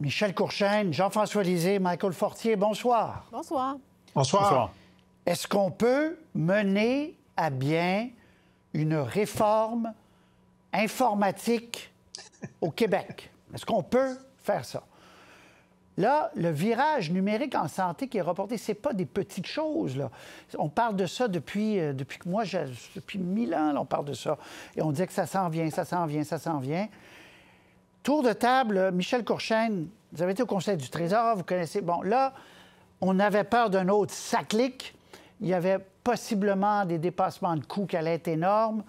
Michel Courchaine, Jean-François Lisée, Michael Fortier, bonsoir. Bonsoir. Bonsoir. Bonsoir. Est-ce qu'on peut mener à bien une réforme informatique au Québec? Est-ce qu'on peut faire ça? Là, le virage numérique en santé qui est reporté, ce n'est pas des petites choses, là. On parle de ça depuis que moi, depuis 1000 ans, là, on parle de ça. Et on dit que ça s'en vient, ça s'en vient, ça s'en vient. Tour de table, Michel Courchaine, vous avez été au Conseil du Trésor, vous connaissez... Bon, là, on avait peur d'un autre saclic. Il y avait possiblement des dépassements de coûts qui allaient être énormes.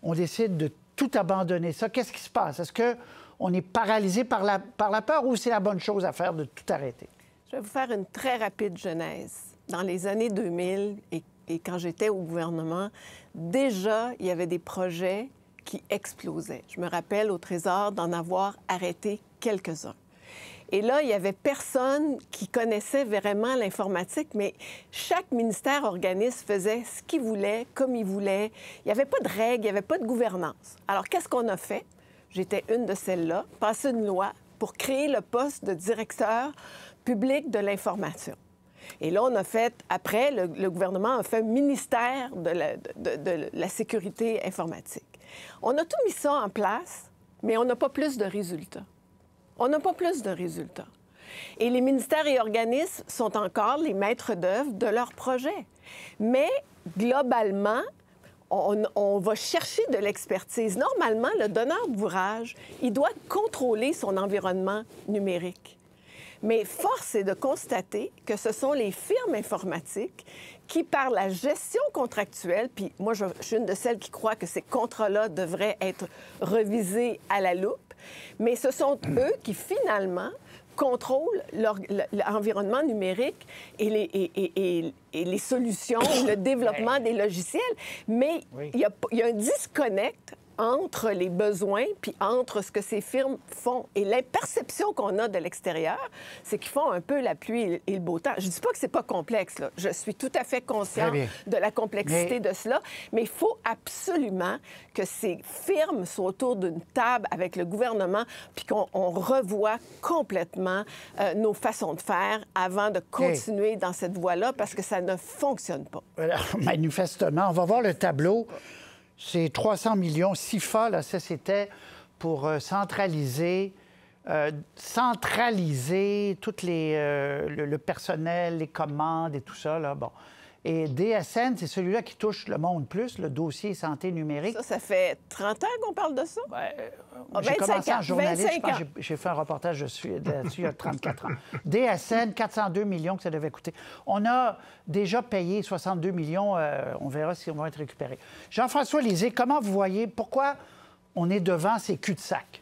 On décide de tout abandonner ça. Qu'est-ce qui se passe? Est-ce qu'on est paralysé par la peur ou c'est la bonne chose à faire de tout arrêter? Je vais vous faire une très rapide genèse. Dans les années 2000 et quand j'étais au gouvernement, déjà, il y avait des projets qui explosaient. Je me rappelle au Trésor d'en avoir arrêté quelques-uns. Et là, il n'y avait personne qui connaissait vraiment l'informatique, mais chaque ministère, organisme faisait ce qu'il voulait, comme il voulait. Il n'y avait pas de règles, il n'y avait pas de gouvernance. Alors, qu'est-ce qu'on a fait? J'étais une de celles-là, passer une loi pour créer le poste de directeur public de l'information. Et là, on a fait, après, le gouvernement a fait un ministère de la sécurité informatique. On a tout mis ça en place, mais on n'a pas plus de résultats. On n'a pas plus de résultats. Et les ministères et organismes sont encore les maîtres d'œuvre de leurs projets. Mais, globalement, on va chercher de l'expertise. Normalement, le donneur d'ouvrage, il doit contrôler son environnement numérique. Mais force est de constater que ce sont les firmes informatiques qui, par la gestion contractuelle, puis moi, je suis une de celles qui croient que ces contrats-là devraient être revisés à la loupe, mais ce sont eux qui, finalement, contrôlent l'environnement numérique et les solutions, le développement des logiciels. Mais il y a un disconnect entre les besoins puis entre ce que ces firmes font. Et la perception qu'on a de l'extérieur, c'est qu'ils font un peu la pluie et le beau temps. Je ne dis pas que c'est pas complexe, là. Je suis tout à fait consciente de la complexité de cela, mais il faut absolument que ces firmes soient autour d'une table avec le gouvernement puis qu'on revoie complètement nos façons de faire avant de continuer dans cette voie-là parce que ça ne fonctionne pas. Alors, manifestement, on va voir le tableau. C'est 300 millions. SIFA, là, ça, c'était pour centraliser tout le personnel, les commandes et tout ça, là. Bon. Et DSN, c'est celui-là qui touche le Monde Plus, le dossier santé numérique. Ça fait 30 ans qu'on parle de ça? J'ai commencé en journaliste, je pense que j'ai fait un reportage là-dessus il y a 34 ans. DSN, 402 millions que ça devait coûter. On a déjà payé 62 millions. On verra si on va être récupéré. Jean-François Lisée, comment vous voyez, pourquoi on est devant ces cul-de-sac?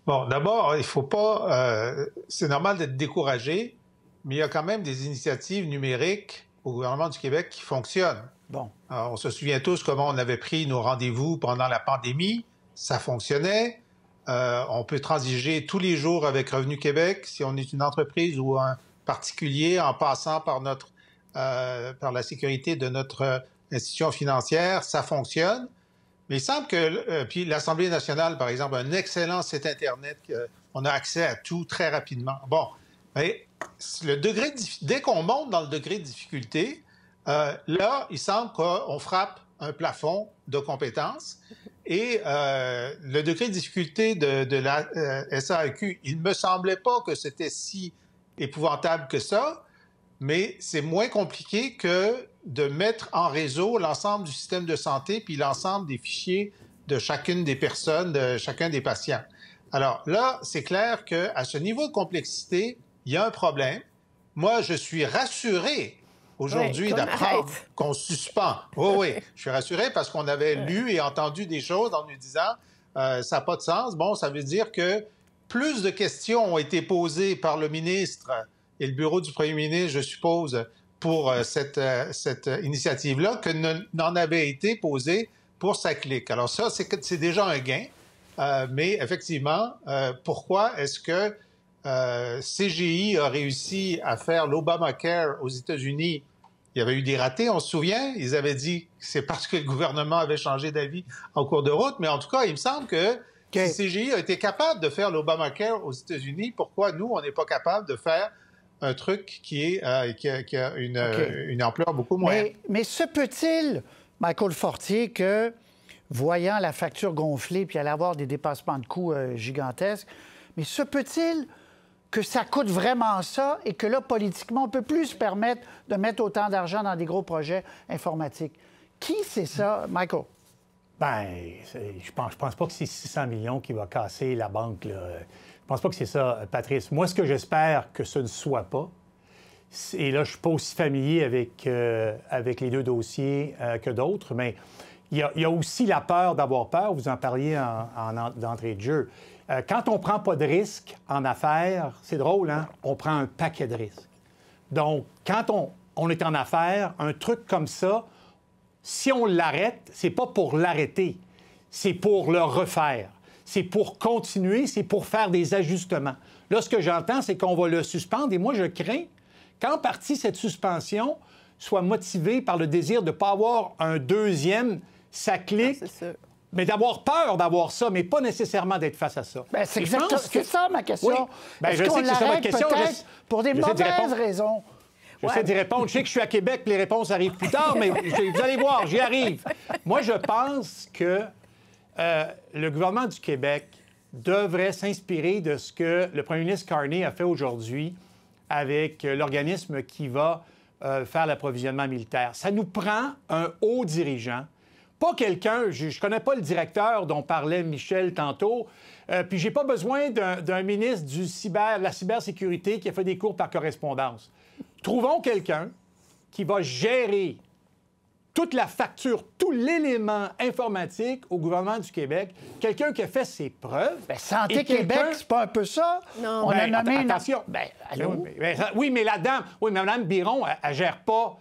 Bon, d'abord, il faut pas... c'est normal d'être découragé, mais il y a quand même des initiatives numériques au gouvernement du Québec qui fonctionnent. Bon. Alors, on se souvient tous comment on avait pris nos rendez-vous pendant la pandémie. Ça fonctionnait. On peut transiger tous les jours avec Revenu Québec si on est une entreprise ou un particulier en passant par la sécurité de notre institution financière. Ça fonctionne. Mais il semble que... puis l'Assemblée nationale, par exemple, a un excellent site Internet. On a accès à tout très rapidement. Bon, mais dès qu'on monte dans le degré de difficulté, là, il semble qu'on frappe un plafond de compétences. Et le degré de difficulté de la SAQ, il ne me semblait pas que c'était si épouvantable que ça, mais c'est moins compliqué que de mettre en réseau l'ensemble du système de santé puis l'ensemble des fichiers de chacune des personnes, de chacun des patients. Alors là, c'est clair qu'à ce niveau de complexité, il y a un problème. Moi, je suis rassuré aujourd'hui d'apprendre qu'on suspend. Oui, je suis rassuré parce qu'on avait lu et entendu des choses en nous disant ça n'a pas de sens. Bon, ça veut dire que plus de questions ont été posées par le ministre et le bureau du premier ministre, je suppose, pour cette initiative-là que n'en avait été posées pour SACLIC. Alors ça, c'est déjà un gain. Mais effectivement, pourquoi est-ce que CGI a réussi à faire l'Obamacare aux États-Unis? Il y avait eu des ratés, on se souvient. Ils avaient dit que c'est parce que le gouvernement avait changé d'avis en cours de route. Mais en tout cas, il me semble que Si CGI a été capable de faire l'Obamacare aux États-Unis, pourquoi nous, on n'est pas capable de faire un truc qui a une ampleur beaucoup moins... Mais se peut-il, Michael Fortier, que, voyant la facture gonfler puis aller avoir des dépassements de coûts gigantesques, mais se peut-il que ça coûte vraiment ça et que là, politiquement, on ne peut plus se permettre de mettre autant d'argent dans des gros projets informatiques? Qui c'est ça, Michael? Bien, je pense pas que c'est 600 millions qui va casser la banque, là. Je pense pas que c'est ça, Patrice. Moi, ce que j'espère que ce ne soit pas, et là, je suis pas aussi familier avec les deux dossiers que d'autres, mais il y a aussi la peur d'avoir peur. Vous en parliez d'entrée de jeu. Quand on prend pas de risque en affaires, c'est drôle, hein? On prend un paquet de risques. Donc, quand on est en affaires, un truc comme ça, si on l'arrête, c'est pas pour l'arrêter, c'est pour le refaire. C'est pour continuer, c'est pour faire des ajustements. Là, ce que j'entends, c'est qu'on va le suspendre. Et moi, je crains qu'en partie, cette suspension soit motivée par le désir de ne pas avoir un deuxième, ça clique, mais d'avoir peur d'avoir ça, mais pas nécessairement d'être face à ça. Bien, c'est ça ma question. Oui. Bien, je sais que c'est ça votre question. Pour des mauvaises raisons. J'essaie d'y répondre. Je sais que je suis à Québec, les réponses arrivent plus tard, mais vous allez voir, j'y arrive. Moi, je pense que le gouvernement du Québec devrait s'inspirer de ce que le premier ministre Carney a fait aujourd'hui avec l'organisme qui va faire l'approvisionnement militaire. Ça nous prend un haut dirigeant, pas quelqu'un, je ne connais pas le directeur dont parlait Michel tantôt, puis j'ai pas besoin d'un ministre de la cybersécurité qui a fait des cours par correspondance. Trouvons quelqu'un qui va gérer toute la facture, tout l'élément informatique au gouvernement du Québec, quelqu'un qui a fait ses preuves. Bien, Santé Québec, c'est pas un peu ça? Non. On a nommé attention. Allô? Oui, mais la dame, Mme Biron, elle gère pas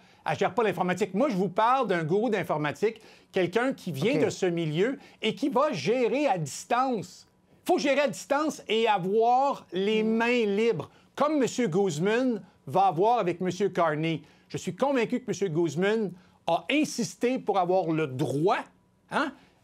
l'informatique. Moi, je vous parle d'un gourou d'informatique, quelqu'un qui vient de ce milieu et qui va gérer à distance. Il faut gérer à distance et avoir les mains libres, comme M. Guzman va avoir avec M. Carney. Je suis convaincu que M. Guzman a insisté pour avoir le droit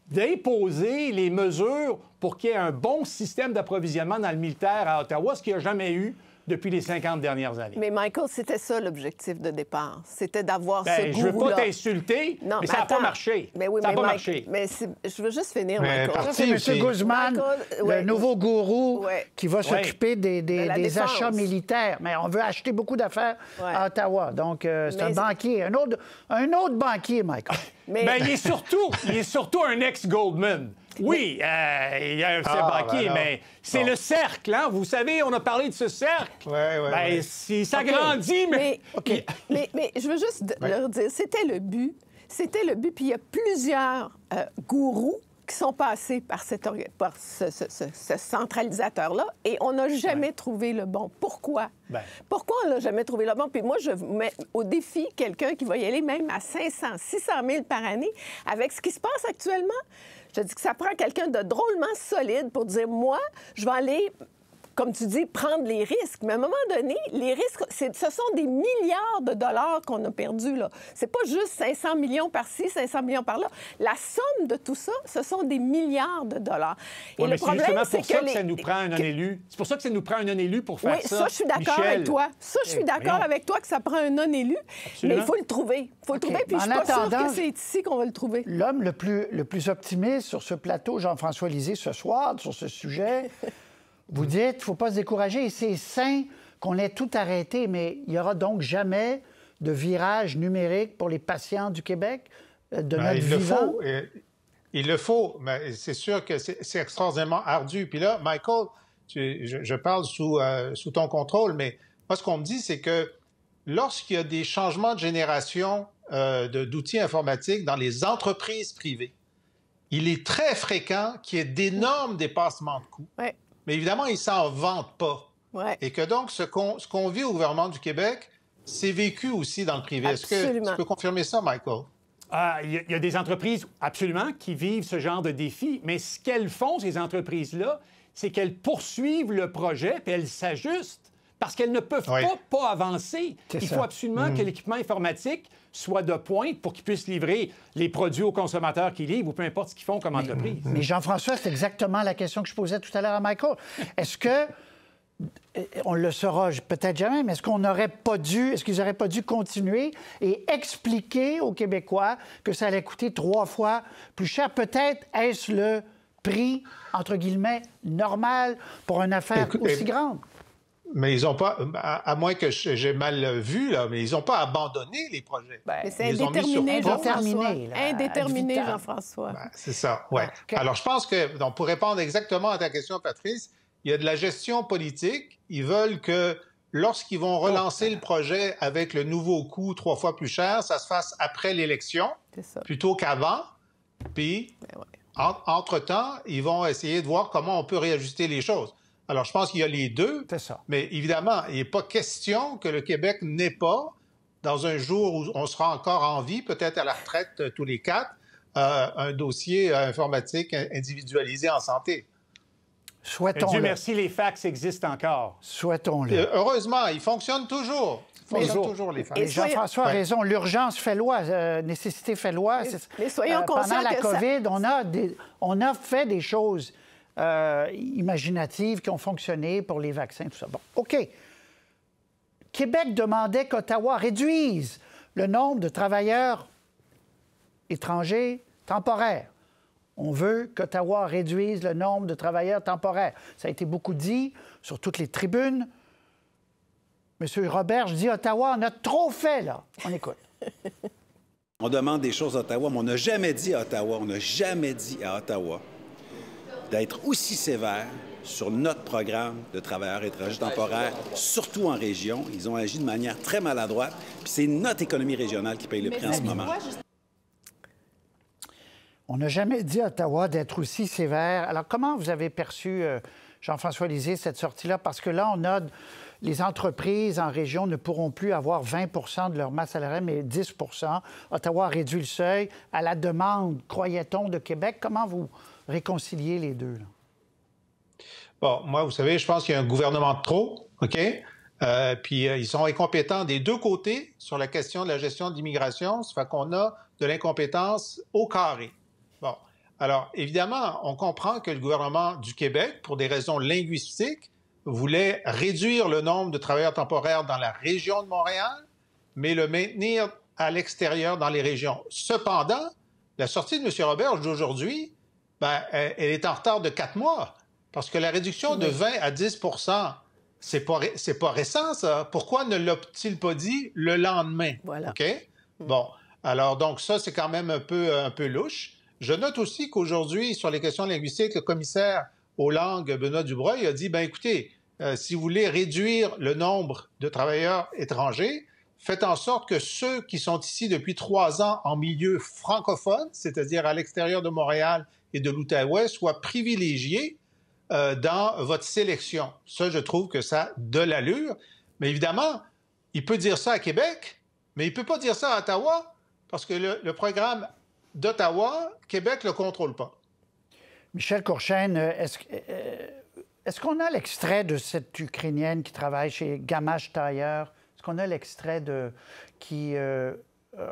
d'imposer les mesures pour qu'il y ait un bon système d'approvisionnement dans le militaire à Ottawa, ce qu'il n'y a jamais eu depuis les 50 dernières années. Mais Michael, c'était ça l'objectif de départ. C'était d'avoir ce gourou-là. Je veux pas t'insulter, mais ça n'a pas marché. Mais oui, ça n'a pas marché. Mais je veux juste finir, Michael. C'est M. Guzman, le nouveau gourou qui va s'occuper des achats militaires. Mais on veut acheter beaucoup d'affaires à Ottawa. Donc, c'est un banquier. Un autre banquier, Michael. Mais il est surtout un ex-Goldman. Oui, il y a un banquier, mais c'est le cercle, hein? Vous savez, on a parlé de ce cercle. Oui. Si ça grandit, mais... Mais je veux juste leur dire, c'était le but. C'était le but. Puis il y a plusieurs gourous qui sont passés par ce centralisateur-là et on n'a jamais trouvé le bon. Pourquoi? Pourquoi on n'a jamais trouvé le bon? Puis moi, je mets au défi quelqu'un qui va y aller même à 500, 600 000 par année avec ce qui se passe actuellement. Je dis que ça prend quelqu'un de drôlement solide pour dire, moi, je vais aller, comme tu dis, prendre les risques. Mais à un moment donné, les risques, ce sont des milliards de dollars qu'on a perdus, là. C'est pas juste 500 millions par-ci, 500 millions par-là. La somme de tout ça, ce sont des milliards de dollars. Et le problème, c'est que ça nous prend un non-élu. C'est pour ça que ça nous prend un non-élu pour faire ça. Oui, ça, je suis d'accord avec toi. Ça, je suis d'accord avec toi que ça prend un non-élu. Mais il faut le trouver. Il faut le trouver, puis je suis pas sûre que c'est ici qu'on va le trouver. L'homme le plus optimiste sur ce plateau, Jean-François Lisée, ce soir, sur ce sujet... Vous dites, il ne faut pas se décourager. C'est sain qu'on ait tout arrêté, mais il n'y aura donc jamais de virage numérique pour les patients du Québec, de notre vivant? Il le faut, mais c'est sûr que c'est extraordinairement ardu. Puis là, Michael, je parle sous ton contrôle, mais moi, ce qu'on me dit, c'est que lorsqu'il y a des changements de génération d'outils informatiques dans les entreprises privées, il est très fréquent qu'il y ait d'énormes dépassements de coûts. Ouais. Mais évidemment, ils ne s'en vantent pas. Ouais. Et que donc, ce qu'on vit au gouvernement du Québec, c'est vécu aussi dans le privé. Est-ce que tu peux confirmer ça, Michael? Il y a des entreprises, absolument, qui vivent ce genre de défi. Mais ce qu'elles font, ces entreprises-là, c'est qu'elles poursuivent le projet puis elles s'ajustent. parce qu'elles ne peuvent pas avancer. Il faut absolument que l'équipement informatique soit de pointe pour qu'ils puissent livrer les produits aux consommateurs qu'ils livrent ou peu importe ce qu'ils font comme entreprise. Mais Jean-François, c'est exactement la question que je posais tout à l'heure à Michael. Est-ce que, on le saura peut-être jamais, mais est-ce qu'ils n'auraient pas dû continuer et expliquer aux Québécois que ça allait coûter 3 fois plus cher? Peut-être est-ce le prix, entre guillemets, normal pour une affaire aussi grande? Mais ils n'ont pas, à moins que j'ai mal vu, là, mais ils n'ont pas abandonné les projets. Mais c'est indéterminé, Jean-François. Indéterminé, Jean-François. C'est ça, oui. Okay. Alors, je pense que, donc, pour répondre exactement à ta question, Patrice, il y a de la gestion politique. Ils veulent que, lorsqu'ils vont relancer le projet avec le nouveau coût 3 fois plus cher, ça se fasse après l'élection, plutôt qu'avant. Puis, entre-temps, ils vont essayer de voir comment on peut réajuster les choses. Alors, je pense qu'il y a les deux, mais évidemment, il n'est pas question que le Québec n'ait pas, dans un jour où on sera encore en vie, peut-être à la retraite tous les 4, un dossier informatique individualisé en santé. Souhaitons-le. Dieu merci, les fax existent encore. Souhaitons-le. Heureusement, ils fonctionnent toujours. Les fax. Et Jean-François a raison, l'urgence fait loi, nécessité fait loi. Mais soyons conscients pendant la COVID, on a fait des choses imaginatives qui ont fonctionné pour les vaccins, tout ça. Bon, OK. Québec demandait qu'Ottawa réduise le nombre de travailleurs étrangers temporaires. On veut qu'Ottawa réduise le nombre de travailleurs temporaires. Ça a été beaucoup dit sur toutes les tribunes. Monsieur Robert, je dis Ottawa, on a trop fait, là. On écoute. On demande des choses à Ottawa, mais on n'a jamais dit à Ottawa, d'être aussi sévère sur notre programme de travailleurs étrangers temporaires, surtout en région. Ils ont agi de manière très maladroite. Puis c'est notre économie régionale qui paye le prix en ce moment. On n'a jamais dit à Ottawa d'être aussi sévère. Alors, comment vous avez perçu, Jean-François Lisée, cette sortie-là? Parce que là, on a... Les entreprises en région ne pourront plus avoir 20 de leur masse salariale, mais 10 Ottawa a réduit le seuil à la demande, croyait-on, de Québec. Comment vous réconciliez les deux, là? Bon, moi, vous savez, je pense qu'il y a un gouvernement de trop, OK? Puis ils sont incompétents des deux côtés sur la question de la gestion de l'immigration. Ça fait qu'on a de l'incompétence au carré. Bon. Alors, évidemment, on comprend que le gouvernement du Québec, pour des raisons linguistiques, voulait réduire le nombre de travailleurs temporaires dans la région de Montréal, mais le maintenir à l'extérieur dans les régions. Cependant, la sortie de M. Roberge d'aujourd'hui, elle est en retard de 4 mois, parce que la réduction de 20 à 10 c'est pas récent, ça. Pourquoi ne l'a-t-il pas dit le lendemain? Voilà. OK? Bon. Alors, donc, ça, c'est quand même un peu louche. Je note aussi qu'aujourd'hui, sur les questions linguistiques, le commissaire aux langues, Benoît Dubreuil, a dit, écoutez, si vous voulez réduire le nombre de travailleurs étrangers, faites en sorte que ceux qui sont ici depuis 3 ans en milieu francophone, c'est-à-dire à l'extérieur de Montréal et de l'Outaouais, soient privilégiés dans votre sélection. Ça, je trouve que ça a de l'allure. Mais évidemment, il peut dire ça à Québec, mais il ne peut pas dire ça à Ottawa, parce que le programme d'Ottawa, Québec ne le contrôle pas. Michel Courchaine, est-ce qu'on a l'extrait de cette Ukrainienne qui travaille chez Gamache Tailleur? Est-ce qu'on a l'extrait de...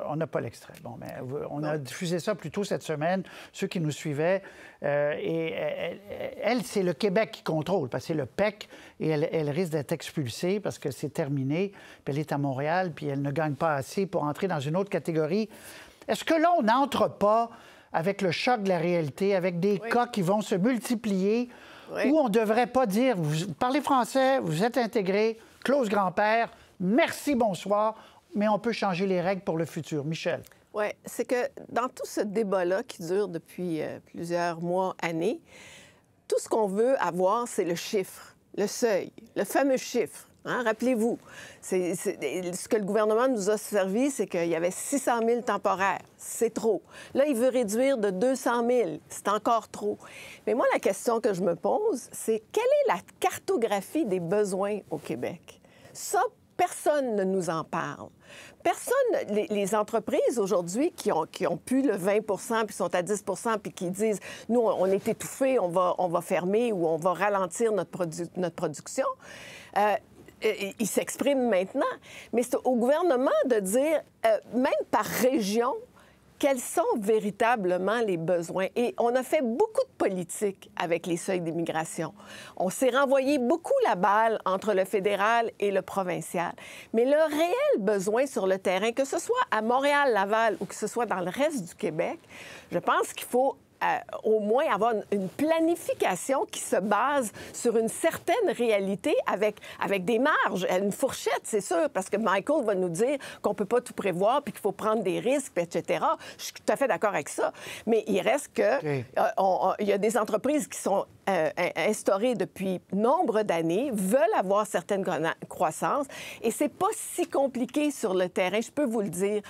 on n'a pas l'extrait. Bon, mais on a diffusé ça plus tôt cette semaine, ceux qui nous suivaient. Et elle, c'est le Québec qui contrôle, parce que c'est le PEC, et elle risque d'être expulsée parce que c'est terminé, puis elle est à Montréal, puis elle ne gagne pas assez pour entrer dans une autre catégorie. Est-ce que là, on n'entre pas avec le choc de la réalité, avec des cas qui vont se multiplier, où on ne devrait pas dire, vous parlez français, vous êtes intégré, clause grand-père, merci, bonsoir, mais on peut changer les règles pour le futur. Michel. Oui, c'est que dans tout ce débat-là qui dure depuis plusieurs mois, années, tout ce qu'on veut avoir, c'est le chiffre, le seuil, le fameux chiffre. Hein? Rappelez-vous, ce que le gouvernement nous a servi, c'est qu'il y avait 600 000 temporaires. C'est trop. Là, il veut réduire de 200 000. C'est encore trop. Mais moi, la question que je me pose, c'est quelle est la cartographie des besoins au Québec? Ça, personne ne nous en parle. Personne, les entreprises aujourd'hui qui ont pu le 20 puis sont à 10 puis qui disent, nous, on est étouffés, on va fermer ou on va ralentir notre production, il s'exprime maintenant. Mais c'est au gouvernement de dire, même par région, quels sont véritablement les besoins. Et on a fait beaucoup de politique avec les seuils d'immigration. On s'est renvoyé beaucoup la balle entre le fédéral et le provincial. Mais le réel besoin sur le terrain, que ce soit à Montréal, Laval ou que ce soit dans le reste du Québec, je pense qu'il faut au moins avoir une planification qui se base sur une certaine réalité avec des marges, une fourchette, c'est sûr, parce que Michael va nous dire qu'on ne peut pas tout prévoir puis qu'il faut prendre des risques, etc. Je suis tout à fait d'accord avec ça. Mais il reste que il y a des entreprises qui sont instaurées depuis nombre d'années, veulent avoir certaines croissances, et c'est pas si compliqué sur le terrain, je peux vous le dire,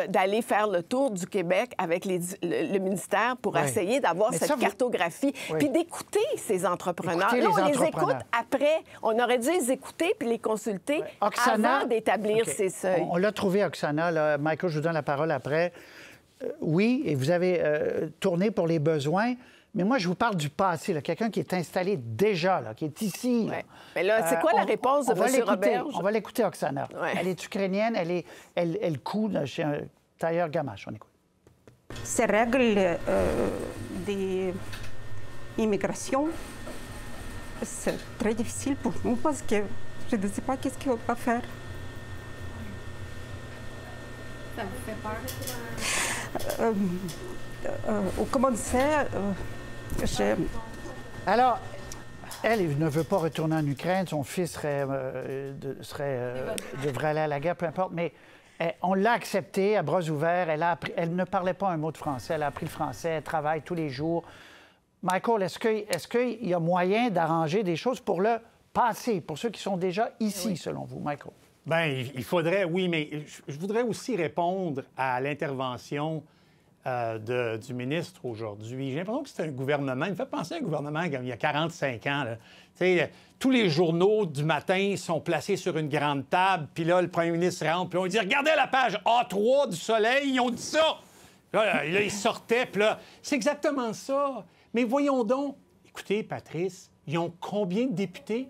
d'aller faire le tour du Québec avec le ministère pour essayer d'avoir cette cartographie, puis d'écouter ces entrepreneurs. Là, on les écoute après. On aurait dû les écouter puis les consulter avant d'établir ces seuils. On l'a trouvé, Oksana. Là. Michael, je vous donne la parole après. Oui, et vous avez tourné pour les besoins. Mais moi, je vous parle du passé, quelqu'un qui est installé déjà, là, qui est ici. Ouais. Mais là, c'est quoi la réponse de M. Roberge? On va l'écouter, Oksana. Ouais. Elle est ukrainienne, elle coud chez un tailleur Gamache. On écoute. Ces règles d'immigration, c'est très difficile pour nous parce que je ne sais pas qu'est-ce qu'on va faire. Ça vous fait peur? Au commençait, Alors, elle ne veut pas retourner en Ukraine. Son fils devrait aller à la guerre, peu importe. Mais on l'a acceptée à bras ouverts. Elle ne parlait pas un mot de français. Elle a appris le français. Elle travaille tous les jours. Michael, est-ce qu'il y a moyen d'arranger des choses pour le passé, pour ceux qui sont déjà ici, selon vous, Michael? Bien, il faudrait, oui, mais je voudrais aussi répondre à l'intervention du ministre aujourd'hui. J'ai l'impression que c'est un gouvernement, il me fait penser à un gouvernement il y a 45 ans. Tous les journaux du matin sont placés sur une grande table, puis là, le premier ministre rentre, puis on dit « Regardez la page A3 du Soleil, ils ont dit ça! » Là, ils sortaient, puis là, c'est exactement ça. Mais voyons donc, écoutez, Patrice, ils ont combien de députés,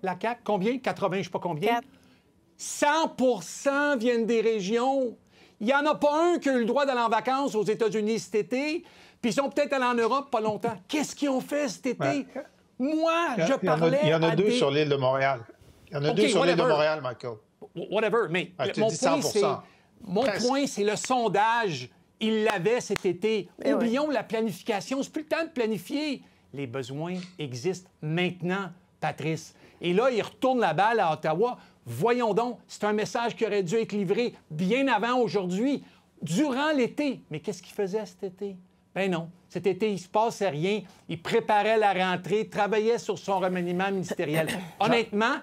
la CAQ? Combien? 80, je ne sais pas combien? 4. 100 viennent des régions. Il n'y en a pas un qui a eu le droit d'aller en vacances aux États-Unis cet été, puis ils sont peut-être allés en Europe pas longtemps. Qu'est-ce qu'ils ont fait cet été? Ouais. Moi, je parlais. Il y en a deux sur l'île de Montréal. Il y en a deux sur l'île de Montréal, Michael. Whatever. Mais mon point, c'est le sondage. Il l'avait cet été. Oublions la planification. C'est plus le temps de planifier. Les besoins existent maintenant, Patrice. Et là, il retourne la balle à Ottawa. Voyons donc, c'est un message qui aurait dû être livré bien avant aujourd'hui, durant l'été. Mais qu'est-ce qu'il faisait cet été? Ben non. Cet été, il ne se passait rien. Il préparait la rentrée, travaillait sur son remaniement ministériel. Honnêtement,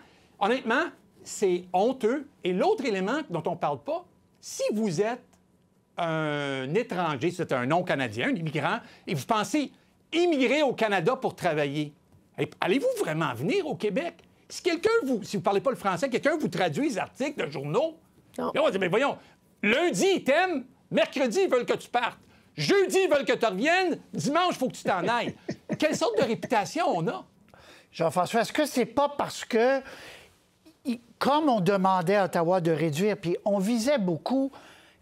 c'est honteux. Et l'autre élément dont on ne parle pas, si vous êtes un étranger, c'est un non-Canadien, un immigrant, et vous pensez immigrer au Canada pour travailler, allez-vous vraiment venir au Québec? Si vous ne parlez pas le français, quelqu'un vous traduit les articles de journaux, on va dire, mais voyons, lundi, ils t'aiment, mercredi, ils veulent que tu partes, jeudi, ils veulent que tu reviennes, dimanche, il faut que tu t'en ailles. Quelle sorte de réputation on a? Jean-François, est-ce que c'est pas parce que, comme on demandait à Ottawa de réduire, puis on visait beaucoup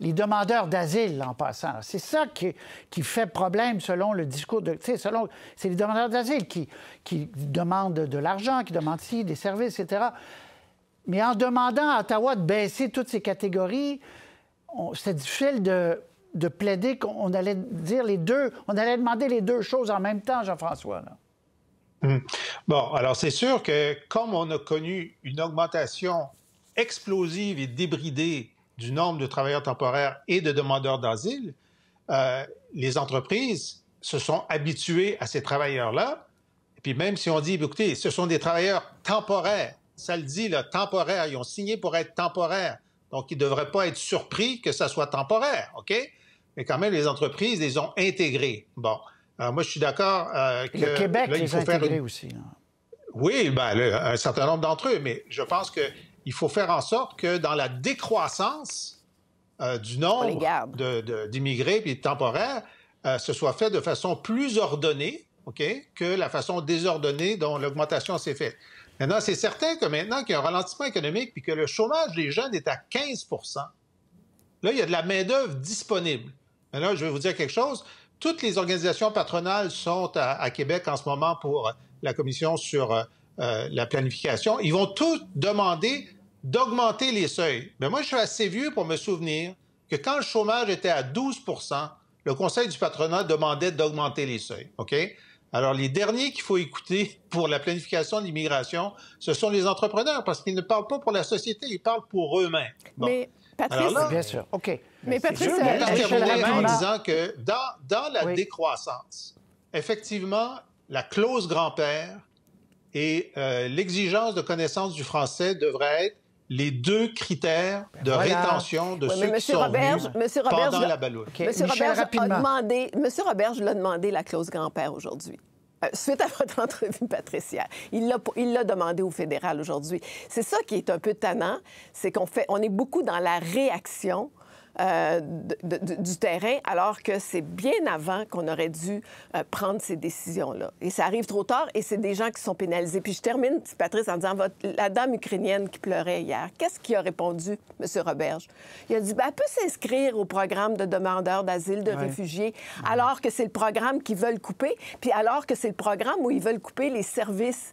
les demandeurs d'asile, en passant. C'est ça qui fait problème selon le discours de... C'est les demandeurs d'asile qui demandent de l'argent, qui demandent ci, des services, etc. Mais en demandant à Ottawa de baisser toutes ces catégories, c'est difficile de plaider qu'on allait dire les deux... On allait demander les deux choses en même temps, Jean-François, là. Bon, alors c'est sûr que comme on a connu une augmentation explosive et débridée du nombre de travailleurs temporaires et de demandeurs d'asile, les entreprises se sont habituées à ces travailleurs-là. Et puis même si on dit, écoutez, ce sont des travailleurs temporaires, ça le dit, là, temporaires, ils ont signé pour être temporaires. Donc, ils ne devraient pas être surpris que ça soit temporaire, OK? Mais quand même, les entreprises les ont intégrés. Bon, alors moi, je suis d'accord que... Le Québec là, les a intégrés aussi. Là. Oui, bien, un certain nombre d'entre eux, mais je pense que il faut faire en sorte que dans la décroissance du nombre d'immigrés et de temporaires, ce soit fait de façon plus ordonnée, OK, que la façon désordonnée dont l'augmentation s'est faite. Maintenant, c'est certain que maintenant qu'il y a un ralentissement économique puis que le chômage des jeunes est à 15 %, là, il y a de la main-d'œuvre disponible. Maintenant, je vais vous dire quelque chose. Toutes les organisations patronales sont à Québec en ce moment pour la commission sur la planification. Ils vont tous demander d'augmenter les seuils. Mais moi, je suis assez vieux pour me souvenir que quand le chômage était à 12 %, le Conseil du patronat demandait d'augmenter les seuils. OK? Alors, les derniers qu'il faut écouter pour la planification de l'immigration, ce sont les entrepreneurs, parce qu'ils ne parlent pas pour la société, ils parlent pour eux-mêmes. Bon. Mais, Patrice... Là, bien sûr. OK. Mais Patrice... Je vais terminer en disant que dans la décroissance, effectivement, la clause grand-père et l'exigence de connaissance du français devraient être les deux critères de rétention de ceux qui sont venus pendant la baloute. M. Roberge l'a demandé, la clause grand-père, aujourd'hui. Suite à votre entrevue, Patricia, il l'a demandé au fédéral aujourd'hui. C'est ça qui est un peu tannant, c'est on est beaucoup dans la réaction du terrain, alors que c'est bien avant qu'on aurait dû prendre ces décisions-là. Et ça arrive trop tard, et c'est des gens qui sont pénalisés. Puis je termine, Patrice, en disant, la dame ukrainienne qui pleurait hier, qu'est-ce qu'il a répondu, M. Roberge? Il a dit, elle peut s'inscrire au programme de demandeurs d'asile, de réfugiés, alors que c'est le programme qu'ils veulent couper, puis alors que c'est le programme où ils veulent couper les services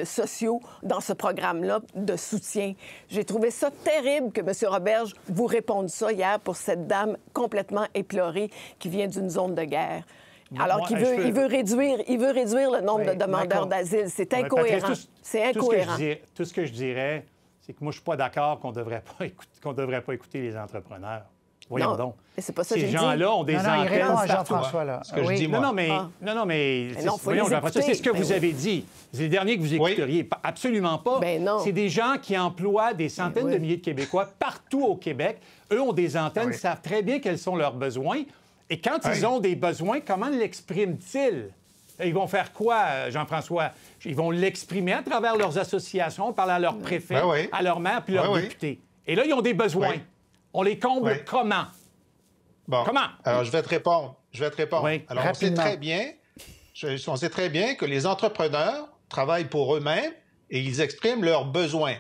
sociaux dans ce programme-là de soutien. J'ai trouvé ça terrible que M. Roberge vous réponde ça hier pour cette dame complètement éplorée qui vient d'une zone de guerre. Alors qu'il veut réduire le nombre de demandeurs d'asile. C'est incohérent. C'est incohérent. Tout ce que je dirais, c'est que moi, je ne suis pas d'accord qu'on ne devrait pas écouter les entrepreneurs. Voyons donc. C'est pas ça que ces gens-là ont des antennes. Il répond à Jean-François, là. Ce que je dis, moi. Voyons, Jean-François, c'est ce que vous avez dit. C'est les derniers que vous écouteriez. Oui. Absolument pas. C'est des gens qui emploient des centaines de milliers de Québécois partout au Québec. Eux ont des antennes, savent très bien quels sont leurs besoins. Et quand ils ont des besoins, comment l'expriment-ils? Ils vont faire quoi, Jean-François? Ils vont l'exprimer à travers leurs associations, parler à leur préfet, à leur maire, puis leurs députés. Et là, ils ont des besoins. On les comble comment? Bon. Comment? Alors, je vais te répondre. Oui. Alors, on sait très bien que les entrepreneurs travaillent pour eux-mêmes et ils expriment leurs besoins.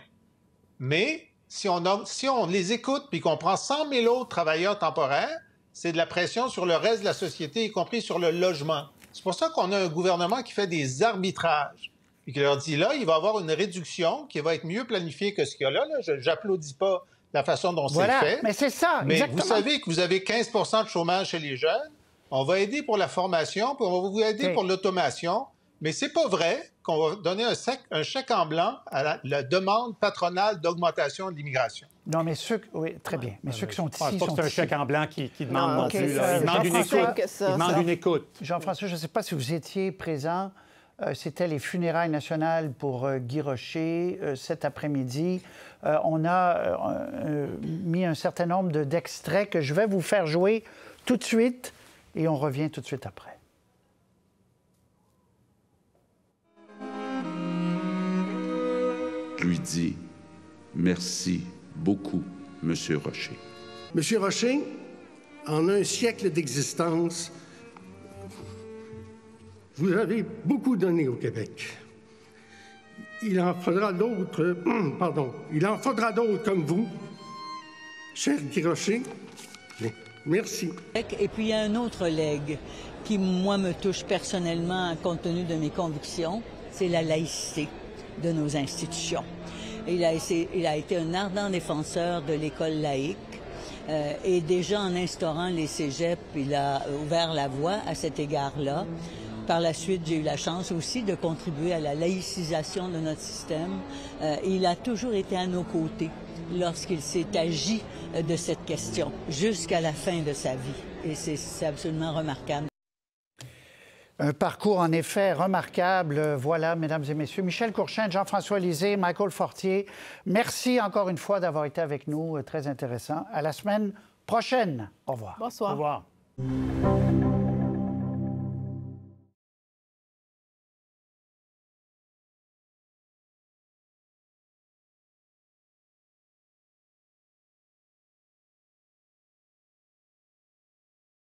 Mais si on les écoute puis qu'on prend 100 000 autres travailleurs temporaires, c'est de la pression sur le reste de la société, y compris sur le logement. C'est pour ça qu'on a un gouvernement qui fait des arbitrages et qui leur dit, là, il va y avoir une réduction qui va être mieux planifiée que ce qu'il y a là. J'applaudis pas la façon dont c'est fait. Mais c'est ça, mais exactement. vous savez que vous avez 15 % de chômage chez les jeunes. On va aider pour la formation, puis on va vous aider pour l'automation. Mais c'est pas vrai qu'on va donner un chèque en blanc à la demande patronale d'augmentation de l'immigration. Non, mais oui, très bien. Mais ceux qui sont ici Je ne pense pas que c'est un chèque en blanc qui demande non plus. Il demande une écoute. Il demande une écoute. Jean-François, je ne sais pas si vous étiez présent. C'était les funérailles nationales pour Guy Rocher cet après-midi. On a mis un certain nombre d'extraits que je vais vous faire jouer tout de suite et on revient tout de suite après. Je lui dis merci beaucoup, Monsieur Rocher. Monsieur Rocher, en un siècle d'existence, vous avez beaucoup donné au Québec. Il en faudra d'autres, il en faudra d'autres comme vous, cher Guy Rocher. Merci. Et puis il y a un autre legs qui, moi, me touche personnellement compte tenu de mes convictions, c'est la laïcité de nos institutions. Il a été un ardent défenseur de l'école laïque et déjà en instaurant les cégeps, il a ouvert la voie à cet égard-là. Par la suite, j'ai eu la chance aussi de contribuer à la laïcisation de notre système. Il a toujours été à nos côtés lorsqu'il s'est agi de cette question, jusqu'à la fin de sa vie. Et c'est absolument remarquable. Un parcours, en effet, remarquable. Voilà, mesdames et messieurs. Michel Courchain, Jean-François Lisée, Michael Fortier, merci encore une fois d'avoir été avec nous. Très intéressant. À la semaine prochaine. Au revoir. Bonsoir. Au revoir.